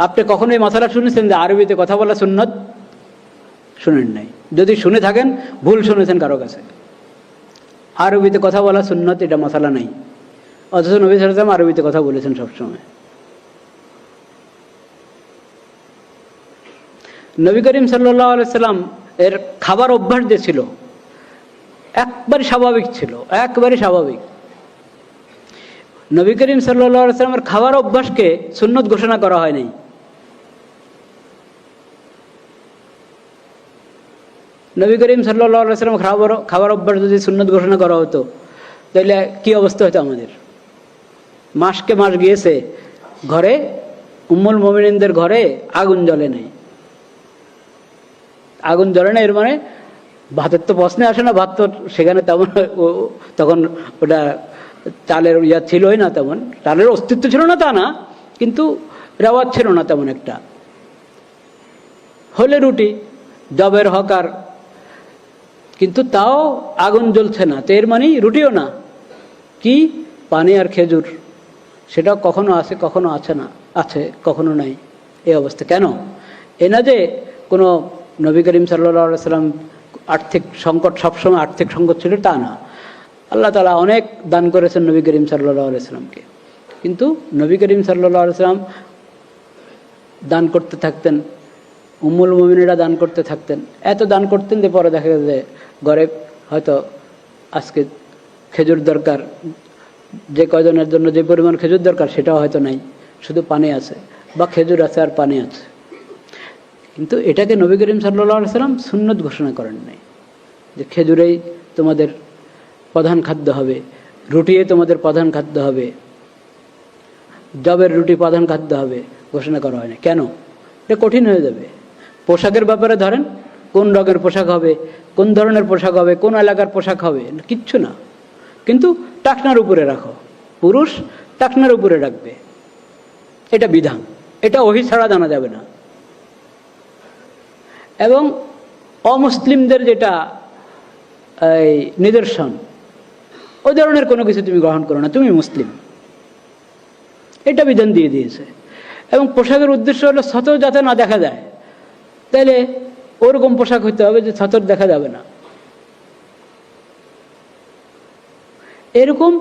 আপনি কখনো এই মশালা শুনেছেন যে আরবিতে কথা বলা সুন্নত? শুনেন নাই। যদি শুনে থাকেন ভুল শুনেছেন কারো কাছে। আরবিতে কথা বলা সুন্নত এটা মশালা নাই, অথচ নবী সাল্লাল্লাহু আলাইহি ওয়াসাল্লাম আরবিতে কথা বলেছেন সবসময়। নবী করিম সাল্লাল্লাহু আলাইহি ওয়াসাল্লাম এর খাবার অভ্যাস যে ছিল একবারে স্বাভাবিক ছিল, একবারে স্বাভাবিক। নবী করিম সাল্লাল্লাহু আলাইহি ওয়াসাল্লামের খাবার অভ্যাসকে সুন্নত ঘোষণা করা হয়নি। নবী করিম সাল্লাল্লাহু আলাইহি ওয়াসাল্লাম খাবার অভ্যাস যদি সুন্নত ঘোষণা করা হতো তাহলে কি অবস্থা হতো আমাদের? মাসকে মাস গিয়েছে, ঘরে উম্মুল মুমিনিনদের ঘরে আগুন জ্বলে নাই। আগুন জ্বলে না এর মানে ভাতের তো প্রশ্নে আসে না, ভাত তো সেখানে তেমন তখন ওটা চালের ইয়া ছিলই না, তেমন চালের অস্তিত্ব ছিল না তা না, কিন্তু রেওয়াজ ছিল না তেমন একটা। হলে রুটি জবের হকার, কিন্তু তাও আগুন জ্বলছে না, তো এর মানে রুটিও না, কি পানি আর খেজুর, সেটা কখনো আছে কখনো আছে না, আছে কখনো নাই, এই অবস্থা। কেন? এ না যে কোনো নবী করিম সাল্লাল্লাহু আলাইহি ওয়াসাল্লাম আর্থিক সংকট, সবসময় আর্থিক সংকট ছিল তা না। আল্লাহ তাআলা অনেক দান করেছেন নবী করিম সাল্লাল্লাহু আলাইহি ওয়াসাল্লামকে, কিন্তু নবী করিম সাল্লাল্লাহু আলাইহি ওয়াসাল্লাম দান করতে থাকতেন, উম্মুল মুমিনিনরা দান করতে থাকতেন, এত দান করতেন যে পরে দেখা যায় ঘরে হয়তো আজকে খেজুর দরকার, যে কয়জনের জন্য যে পরিমাণ খেজুর দরকার সেটাও হয়তো নাই, শুধু পানি আছে, বা খেজুর আছে আর পানি আছে। কিন্তু এটাকে নবী করিম সাল্লাল্লাহু আলাইহি ওয়াসাল্লাম সুন্নত ঘোষণা করেন নাই যে খেজুরেই তোমাদের প্রধান খাদ্য হবে, রুটিয়ে তোমাদের প্রধান খাদ্য হবে, জবের রুটি প্রধান খাদ্য হবে, ঘোষণা করা হয় না। কেন? এটা কঠিন হয়ে যাবে। পোশাকের ব্যাপারে ধরেন, কোন রঙের পোশাক হবে, কোন ধরনের পোশাক হবে, কোন এলাকার পোশাক হবে, কিচ্ছু না, কিন্তু টাকনার উপরে রাখো, পুরুষ টাকনার উপরে রাখবে, এটা বিধান, এটা ওহী ছাড়া জানা যাবে না। এবং অমুসলিমদের যেটা এই নিদর্শন, ওই ধরনের কোনো কিছু তুমি গ্রহণ করো না, তুমি মুসলিম, এটা বিধান দিয়ে দিয়েছে। এবং পোশাকের উদ্দেশ্য হলো সতর যাতে না দেখা যায়, তাইলে ওরকম পোশাক হইতে হবে যে সতর দেখা যাবে না। এরকম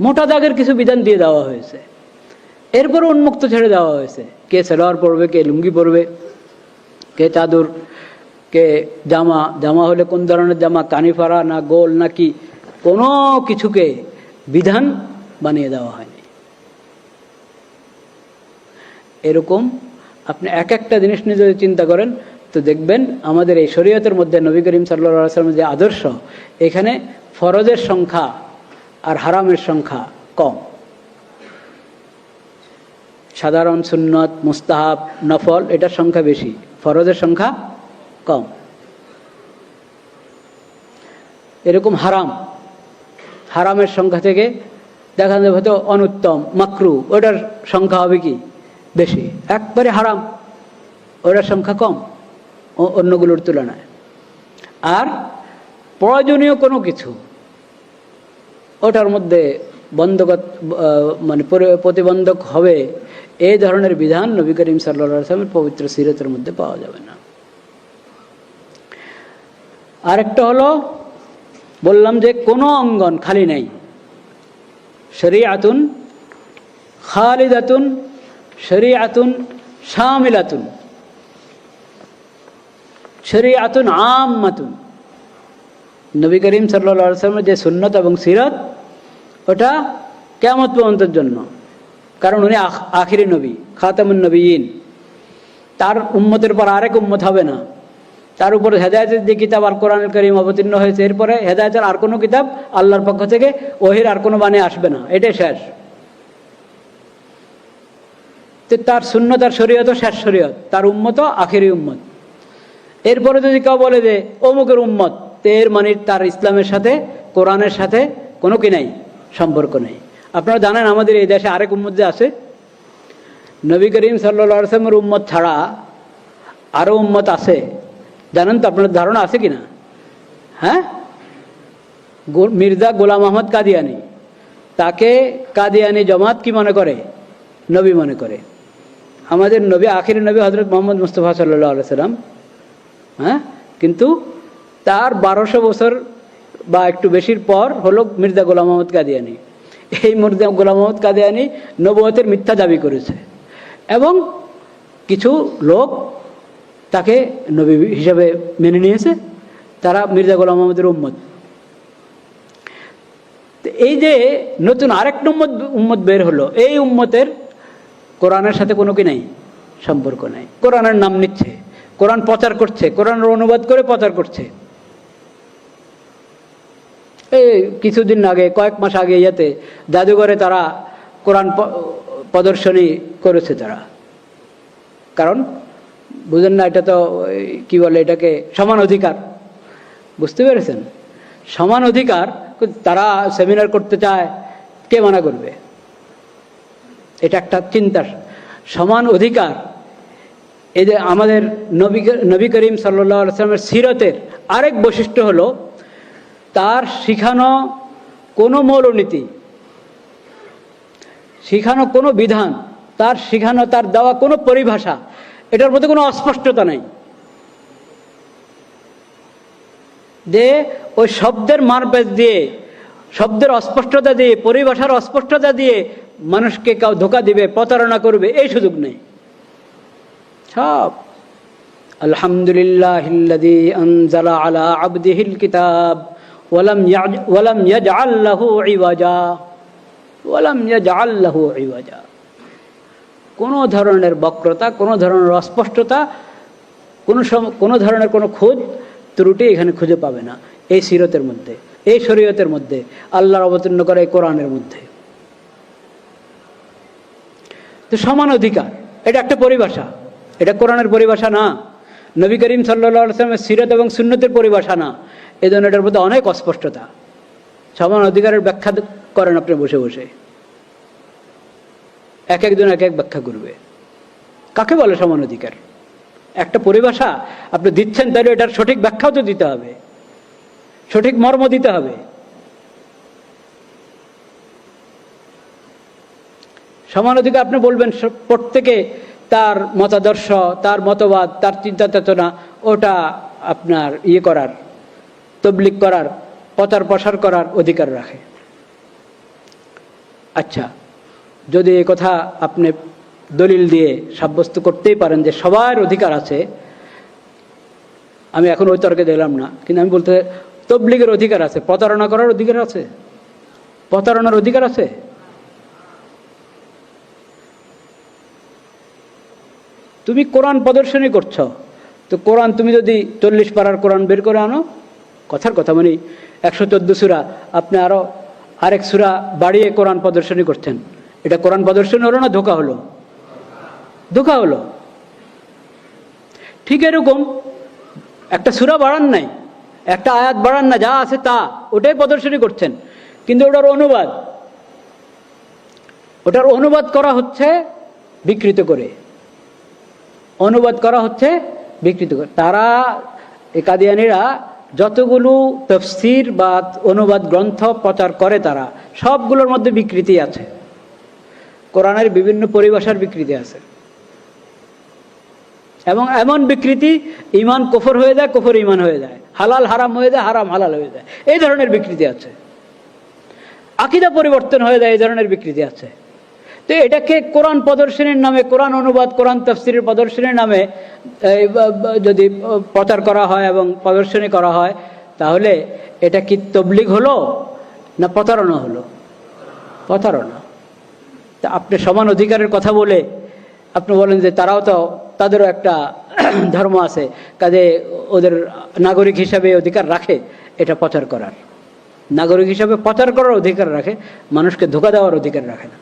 মোটা দাগের কিছু বিধান দিয়ে দেওয়া হয়েছে। এরপরে উন্মুক্ত ছেড়ে দেওয়া হয়েছে, কে সালোয়ার পরবে, কে লুঙ্গি পরবে, কে চাদর, কে জামা, জামা হলে কোন ধরনের জামা, কানিফারা না গোল না কি, কোনো কিছুকে বিধান বানিয়ে দেওয়া হয়নি। এরকম আপনি এক একটা জিনিস নিয়ে যদি চিন্তা করেন তো দেখবেন আমাদের এই শরীয়তের মধ্যে নবী করিম সাল্লাল্লাহু আলাইহি ওয়াসাল্লামের যে আদর্শ, এখানে ফরজের সংখ্যা আর হারামের সংখ্যা কম। সাধারণ সুন্নত, মুস্তাহাব, নফল এটার সংখ্যা বেশি, ফরজের সংখ্যা কম। এরকম হারাম, হারামের সংখ্যা থেকে দেখা যাবে হয়তো অনুত্তম, মাকরু, ওটার সংখ্যা হবে কি বেশি। একবারে হারাম ওটার সংখ্যা কম অন্যগুলোর তুলনায়। আর প্রয়োজনীয় কোনো কিছু ওটার মধ্যে মানে প্রতিবন্ধক হবে, এই ধরনের বিধান নবী করিম সাল্লাল্লাহু আলাইহি ওয়াসাল্লামের পবিত্র সিরাতের মধ্যে পাওয়া যাবে না। আরেকটা হলো, বললাম যে কোনো অঙ্গন খালি নেই। শরীআতুন খালিদাতুন, শরীআতুন শামিলাতুন, শরীআতুন আম্মাতুন। নবী করিম সাল্লাল্লাহু আলাইহি ওয়াসাল্লামের যে সুন্নত এবং সিরাত, ওটা কিয়ামত পর্যন্তের জন্য, কারণ উনি আখিরি নবী, খাতামুন নবিয়্যিন। তার উম্মতের পর আরেক উম্মত হবে না। তার উপরে হেদায়েতের যে কিতাব আল কোরআনুল কারীম অবতীর্ণ হয়েছে, এরপরে হেদায়েতের আর কোনো কিতাব আল্লাহর পক্ষ থেকে, ওহির আর কোনো বাণী আসবে না, এটাই শেষ। তো তার সুন্নত আর শরীয়ত শেষ শরীয়ত, তার উম্মত আখিরি উম্মত। এরপরে যদি কেউ বলে যে অমুকের উম্মত, তো এর মানে তার ইসলামের সাথে, কোরআনের সাথে কোনো কি নাই, সম্পর্ক নেই। আপনারা জানেন আমাদের এই দেশে আরেক উম্মত যে আছে, নবী করিম সাল্লাল্লাহু আলাইহি ওয়াসাল্লামের উম্মত ছাড়া আরও উম্মত আছে, জানেন তো? আপনার ধারণা আছে কিনা? হ্যাঁ, মির্জা গোলাম আহমদ কাদিয়ানি, তাকে কাদিয়ানি জামাত কি মনে করে? নবী মনে করে। আমাদের নবী, আখির নবী হজরত মোহাম্মদ মুস্তফা সাল্লাল্লাহু আলাইহি সাল্লাম, হ্যাঁ, কিন্তু তার 1200 বছর বা একটু বেশির পর হলো মির্জা গোলাম মোহাম্মদ কাদিয়ানী। এই মির্জা গোলাম মোহাম্মদ কাদিয়ানী নবুয়তের মিথ্যা দাবি করেছে এবং কিছু লোক তাকে নবী হিসাবে মেনে নিয়েছে, তারা মির্জা গোলাম মোহাম্মদের উম্মত। এই যে নতুন আরেক উম্মত বের হলো, এই উম্মতের কোরআনের সাথে কোনো কি নাই, সম্পর্ক নাই। কোরআনের নাম নিচ্ছে, কোরআন প্রচার করছে, কোরআনের অনুবাদ করে প্রচার করছে। এই কিছুদিন আগে, কয়েক মাস আগে ইয়েতে জাদুঘরে তারা কোরআন প্রদর্শনী করেছে তারা। কারণ বুঝেন না, এটা তো কি বলে এটাকে, সমান অধিকার। বুঝতে পেরেছেন? সমান অধিকার তারা সেমিনার করতে চায়, কে মানা করবে? এটা একটা চিন্তার সমান অধিকার। এই যে আমাদের নবী করিম সাল্লাল্লাহু আলাইহি ওয়াসাল্লামের সিরতের আরেক বৈশিষ্ট্য হলো তার শিখানো কোনো মৌলনীতি, শিখানো কোনো বিধান, তার শিখানো, তার দেওয়া কোনো পরিভাষা, এটার মধ্যে কোনো অস্পষ্টতা নেই। যে ওই শব্দের মারপ্যাচ দিয়ে, শব্দের অস্পষ্টতা দিয়ে, পরিভাষার অস্পষ্টতা দিয়ে মানুষকে কেউ ধোঁকা দিবে, প্রতারণা করবে, এই সুযোগ নেই। সব আলহামদুলিল্লাহিল্লাযী আনজালা আলা আবদিহিল কিতাব ওয়ালাম ইয়াজআল লাহু ইওয়াজা, ওয়ালাম ইয়াজআল লাহু ইওয়াজা। কোনো ধরনের বক্রতা, কোনো ধরনের অস্পষ্টতা, কোনো ধরনের কোনো খোঁজ ত্রুটি এখানে খুঁজে পাবে না এই সিরতের মধ্যে, এই শরীয়তের মধ্যে, আল্লাহর অবতীর্ণ করা এই কোরআনের মধ্যে। তো সমান অধিকার, এটা একটা পরিভাষা, এটা কোরআনের পরিভাষা না, নবী করিম সাল্লাল্লাহু আলাইহি ওয়াসাল্লামের সিরত এবং সুন্নতের পরিভাষা না। এই জন্য এটার মধ্যে অনেক অস্পষ্টতা। সমান অধিকারের ব্যাখ্যা করেন আপনি বসে বসে, এক একজন এক এক ব্যাখ্যা করবে। কাকে বলে সমান অধিকার? একটা পরিভাষা আপনি দিচ্ছেন, তাহলে এটার সঠিক ব্যাখ্যাও তো দিতে হবে, সঠিক মর্ম দিতে হবে। সমান অধিকার আপনি বলবেন প্রত্যেকে তার মতাদর্শ, তার মতবাদ, তার চিন্তা চেতনা, ওটা আপনার করার, তবলিগ করার, প্রচার প্রসার করার অধিকার রাখে। আচ্ছা, যদি এই কথা আপনি দলিল দিয়ে সাব্যস্ত করতেই পারেন যে সবার অধিকার আছে, আমি এখন ওই তর্কে দিলাম না, কিন্তু আমি বলতে, তবলিগের অধিকার আছে, প্রতারণা করার অধিকার আছে, প্রতারণার অধিকার আছে। তুমি কোরআন প্রদর্শনী করছো, তো কোরআন তুমি যদি 40 পারার কোরআন বের করে আনো, কথার কথা মানে 114 সূরা, আপনি আরো আরেক সূরা বাড়িয়ে কোরআন প্রদর্শনী করছেন, এটা কোরআন প্রদর্শনী হলো না ধোঁকা হলো? ধোঁকা হলো। ঠিক এরকম একটা সূরা বাড়ান নাই, একটা আয়াত বাড়ান না, যা আছে তা ওটাই প্রদর্শনী করছেন, কিন্তু ওটার অনুবাদ করা হচ্ছে বিকৃত করে, অনুবাদ করা হচ্ছে বিকৃত করে। তারা কাদিয়ানীরা যতগুলো তাফসীর বা অনুবাদ গ্রন্থ প্রচার করে, তারা সবগুলোর মধ্যে বিকৃতি আছে, কোরআনের বিভিন্ন পরিভাষার বিকৃতি আছে, এবং এমন বিকৃতি ঈমান কুফর হয়ে যায়, কুফর ঈমান হয়ে যায়, হালাল হারাম হয়ে যায়, হারাম হালাল হয়ে যায়, এই ধরনের বিকৃতি আছে। আকীদা পরিবর্তন হয়ে যায়, এই ধরনের বিকৃতি আছে। তো এটাকে কোরআন প্রদর্শনীর নামে, কোরআন অনুবাদ, কোরআন তাফসীরের প্রদর্শনীর নামে যদি প্রচার করা হয় এবং প্রদর্শনী করা হয়, তাহলে এটা কি তবলিগ হলো না প্রতারণা হলো? প্রতারণা। তা আপনি সমান অধিকারের কথা বলে আপনি বলেন যে তারাও তো, তাদেরও একটা ধর্ম আছে, কাজে ওদের নাগরিক হিসাবে অধিকার রাখে এটা প্রচার করার, নাগরিক হিসাবে প্রচার করার অধিকার রাখে, মানুষকে ধোঁকা দেওয়ার অধিকার রাখে না।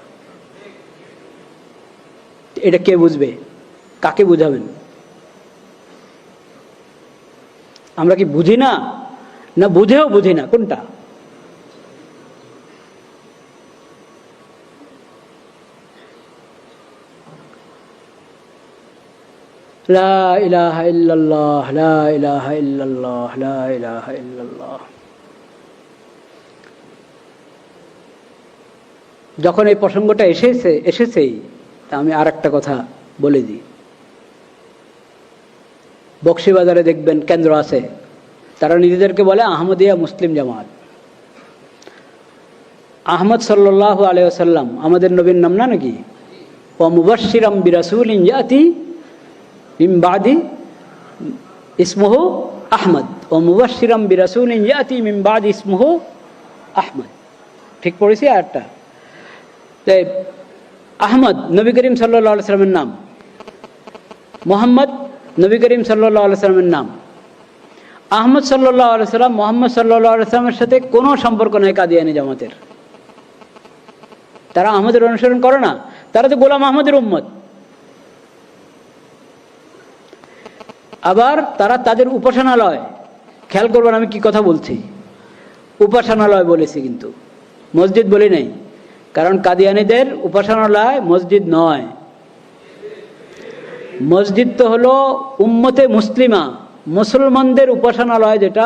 এটা কে বুঝবে? কাকে বুঝাবেন? আমরা কি বুঝি না, না বুঝেও বুঝি না? কোনটা? লা ইলাহা ইল্লাল্লাহ, লা ইলাহা ইল্লাল্লাহ, লা ইলাহা ইল্লাল্লাহ। যখন এই প্রসঙ্গটা এসেছেই, তা আমি আর একটা কথা বলে দিই। বক্সিবাজারে দেখবেন কেন্দ্র আছে, তারা নিজেদেরকে বলে আহমদিয়া মুসলিম জামাত। আহমদ সাল্লাল্লাহু আলাইহি ওয়াসাল্লাম আমাদের নবীর নাম না নাকি? ওয়া মুবাশশিরাম বিরাসূলিন ইয়াতি মিন বাদি ইসমুহু আহমদ, ওয়া মুবাশশিরাম বিরাসূলিন ইয়াতি মিন বাদি ইসমুহু আহমদ। ঠিক পড়েছি আয়াতটা? তাই আহমদ নবী করিম সাল্লাল্লাহু আলাইহি ওয়াসাল্লামের নাম, মুহাম্মদ নবী করিম সাল্লাল্লাহু আলাইহি ওয়াসাল্লামের নাম। আহমদ সাল্লাল্লাহু আলাইহি ওয়াসাল্লাম মুহাম্মদ সাল্লাল্লাহু আলাইহি ওয়াসাল্লামের সাথে কোনো সম্পর্ক নেই কাদিয়ানী জামাতের। তারা আহমদের অনুসরণ করে না, তারা তো গোলাম আহমদের উম্মত। আবার তারা তাদের উপাসনালয়, খেয়াল করবেন আমি কি কথা বলছি, উপাসনালয় বলেছি কিন্তু মসজিদ বলি নাই, কারণ কাদিয়ানীদের উপাসনালয় মসজিদ নয়। মসজিদ তো হলো উম্মতে মুসলিমা, মুসলমানদের উপাসনালয়, যেটা